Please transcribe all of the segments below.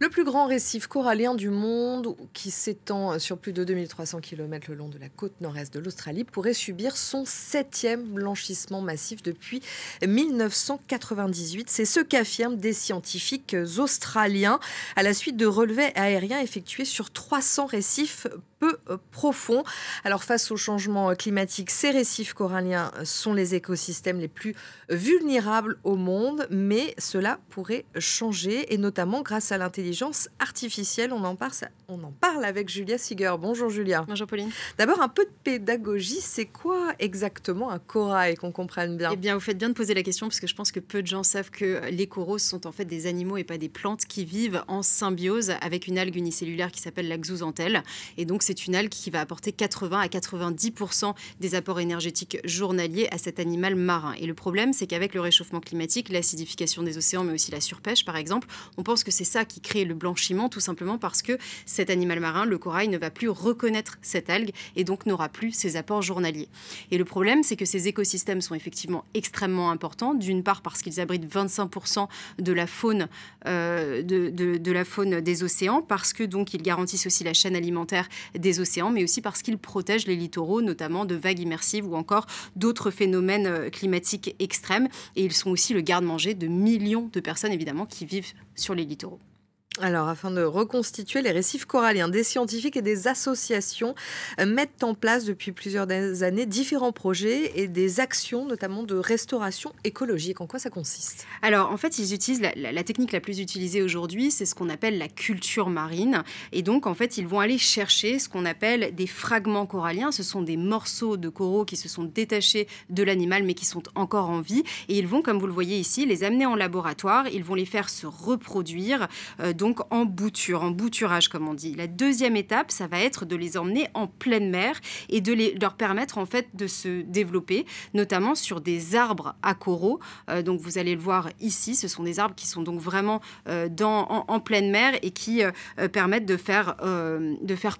Le plus grand récif corallien du monde, qui s'étend sur plus de 2300 km le long de la côte nord-est de l'Australie, pourrait subir son 7e blanchissement massif depuis 1998. C'est ce qu'affirment des scientifiques australiens à la suite de relevés aériens effectués sur 300 récifs peu profonds. Alors face au changement climatique, ces récifs coralliens sont les écosystèmes les plus vulnérables au monde, mais cela pourrait changer et notamment grâce à l'intelligence artificielle. On en parle avec Julia Seeger. Bonjour Julia. Bonjour Pauline. D'abord un peu de pédagogie, c'est quoi exactement un corail, qu'on comprenne bien? Eh bien, vous faites bien de poser la question parce que je pense que peu de gens savent que les coraux sont en fait des animaux et pas des plantes qui vivent en symbiose avec une algue unicellulaire qui s'appelle la zooxanthelle. Et donc, c'est une algue qui va apporter 80 à 90% des apports énergétiques journaliers à cet animal marin. Et le problème, c'est qu'avec le réchauffement climatique, l'acidification des océans, mais aussi la surpêche, par exemple, on pense que c'est ça qui crée le blanchiment, tout simplement parce que cet animal marin, le corail, ne va plus reconnaître cette algue et donc n'aura plus ses apports journaliers. Et le problème, c'est que ces écosystèmes sont effectivement extrêmement importants, d'une part parce qu'ils abritent 25% de la faune, de la faune des océans, parce que donc ils garantissent aussi la chaîne alimentaire des océans, mais aussi parce qu'ils protègent les littoraux, notamment de vagues immersives ou encore d'autres phénomènes climatiques extrêmes. Et ils sont aussi le garde-manger de millions de personnes, évidemment, qui vivent sur les littoraux. Alors, afin de reconstituer les récifs coralliens, des scientifiques et des associations mettent en place depuis plusieurs années différents projets et des actions, notamment de restauration écologique. En quoi ça consiste? Alors, en fait, ils utilisent la technique la plus utilisée aujourd'hui, c'est ce qu'on appelle la culture marine. Et donc, en fait, ils vont aller chercher ce qu'on appelle des fragments coralliens. Ce sont des morceaux de coraux qui se sont détachés de l'animal, mais qui sont encore en vie. Et ils vont, comme vous le voyez ici, les amener en laboratoire. Ils vont les faire se reproduire, donc en bouturage comme on dit. La deuxième étape, ça va être de les emmener en pleine mer et de leur permettre en fait de se développer, notamment sur des arbres à coraux. Donc vous allez le voir ici, ce sont des arbres qui sont donc vraiment en pleine mer et qui permettent de faire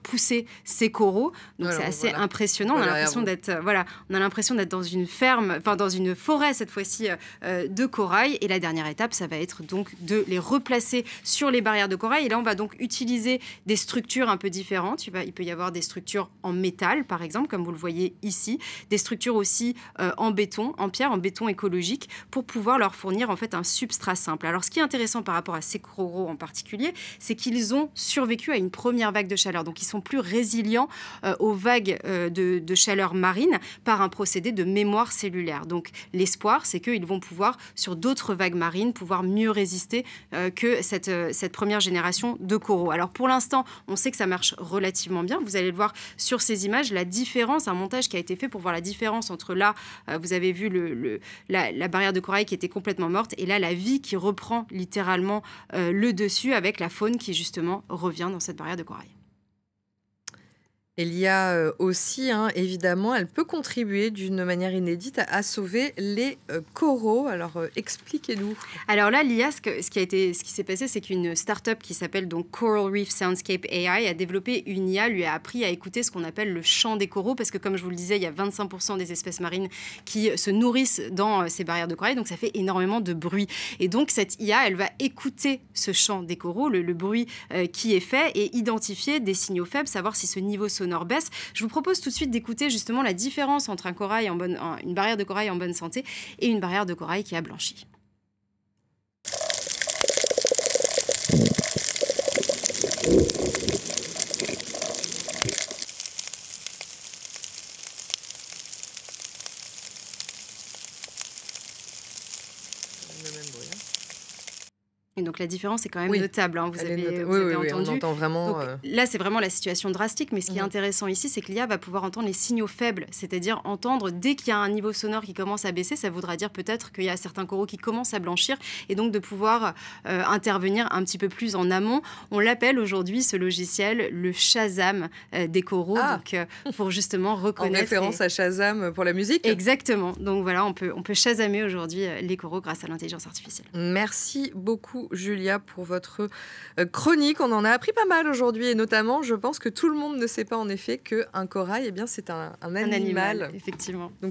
pousser ces coraux. Donc Alors, c'est assez impressionnant. Voilà, on a l'impression d'être dans une ferme, enfin dans une forêt cette fois-ci de corail. Et la dernière étape, ça va être donc de les replacer sur les barrières de corail. Et là, on va donc utiliser des structures un peu différentes. Il peut y avoir des structures en métal, par exemple, comme vous le voyez ici. Des structures aussi en béton, en pierre, en béton écologique, pour pouvoir leur fournir en fait un substrat simple. Alors, ce qui est intéressant par rapport à ces coraux en particulier, c'est qu'ils ont survécu à une première vague de chaleur. Donc, ils sont plus résilients aux vagues de chaleur marine par un procédé de mémoire cellulaire. Donc, l'espoir, c'est qu'ils vont pouvoir, sur d'autres vagues marines, pouvoir mieux résister que cette première génération de coraux. Alors pour l'instant, on sait que ça marche relativement bien. Vous allez le voir sur ces images, la différence, un montage qui a été fait pour voir la différence entre là, vous avez vu la barrière de corail qui était complètement morte, et là, la vie qui reprend littéralement le dessus avec la faune qui justement revient dans cette barrière de corail. Il y a aussi, évidemment, elle peut contribuer d'une manière inédite à sauver les coraux. Alors, expliquez-nous. Alors là, l'IA, ce qui s'est passé, c'est qu'une start-up qui s'appelle donc Coral Reef Soundscape AI a développé une IA, lui a appris à écouter ce qu'on appelle le chant des coraux, parce que comme je vous le disais, il y a 25% des espèces marines qui se nourrissent dans ces barrières de corail, donc ça fait énormément de bruit. Et donc cette IA, elle va écouter ce chant des coraux, le bruit qui est fait, et identifier des signaux faibles, savoir si ce niveau sonore baisse. Je vous propose tout de suite d'écouter justement la différence entre une barrière de corail en bonne santé et une barrière de corail qui a blanchi. Et donc la différence est quand même notable, vous avez entendu. On entend vraiment. Donc, là, c'est vraiment la situation drastique, mais ce qui est intéressant ici, c'est que l'IA va pouvoir entendre les signaux faibles, c'est-à-dire entendre dès qu'il y a un niveau sonore qui commence à baisser, ça voudra dire peut-être qu'il y a certains coraux qui commencent à blanchir, et donc de pouvoir intervenir un petit peu plus en amont. On l'appelle aujourd'hui, ce logiciel, le Shazam des coraux, donc, pour justement reconnaître. En référence à Shazam pour la musique. Exactement. Donc voilà, on peut shazamer aujourd'hui les coraux grâce à l'intelligence artificielle. Merci beaucoup, Julia, pour votre chronique. On en a appris pas mal aujourd'hui, et notamment, je pense que tout le monde ne sait pas en effet qu'un corail, c'est un animal. Effectivement. Donc